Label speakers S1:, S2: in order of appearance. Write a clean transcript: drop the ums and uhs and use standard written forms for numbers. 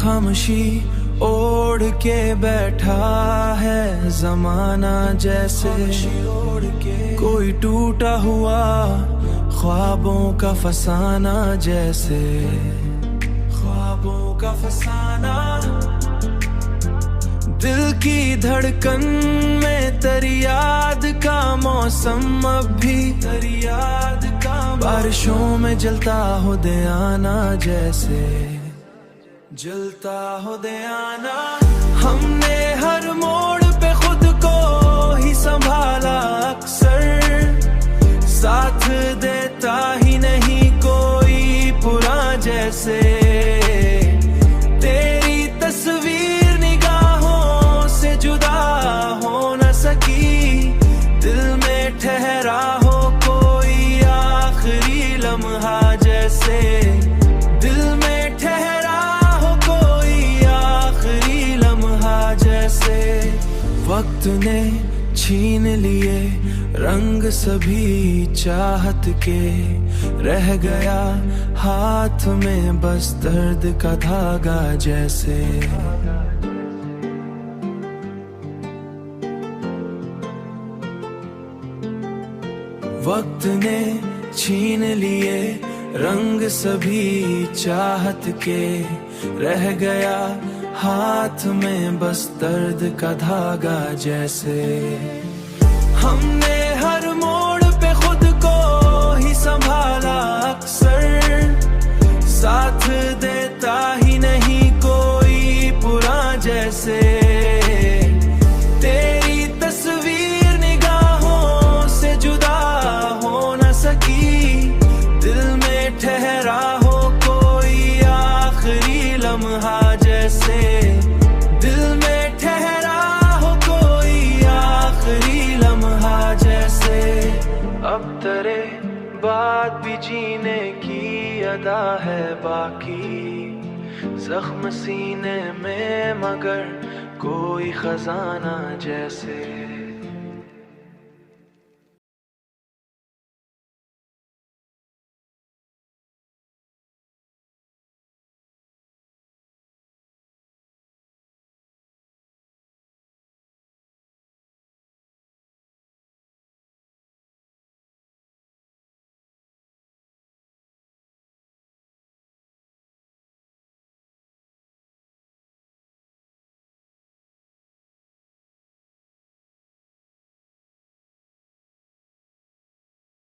S1: खामोशी ओढ़ के बैठा है जमाना जैसे, कोई टूटा हुआ ख्वाबों का फसाना जैसे, ख्वाबों का फसाना। दिल की धड़कन में तेरी याद का मौसम अब भी, तेरी याद का बारिशों में जलता हो दयाना जैसे, जलता हो दयाना। हमने हर मोड़ पे खुद को ही संभाला अक्सर, साथ देता ही नहीं कोई पुरा जैसे। तेरी तस्वीर निगाहों से जुदा हो न सकी, दिल में ठहरा हो कोई आखिरी लम्हा जैसे, दिल में ठहरा हो कोई आखिरी लम्हा जैसे। वक्त ने छीन लिए रंग सभी चाहत के, रह गया हाथ में बस दर्द का धागा जैसे। वक्त ने छीन लिए रंग सभी चाहत के, रह गया हाथ में बस दर्द का धागा जैसे। हमने हर मोड़ पे खुद को ही संभाला अक्सर, साथ देता ही नहीं कोई पुरा जैसे। तेरी तस्वीर निगाहों से जुदा हो न सकी, दिल में ठहरा हो कोई आखिरी लम्हा जैसे, दिल में ठहरा हो कोई आखिरी लम्हा जैसे। अब तेरे बाद भी जीने की अदा है बाकी, जख्म सीने में मगर कोई खजाना जैसे।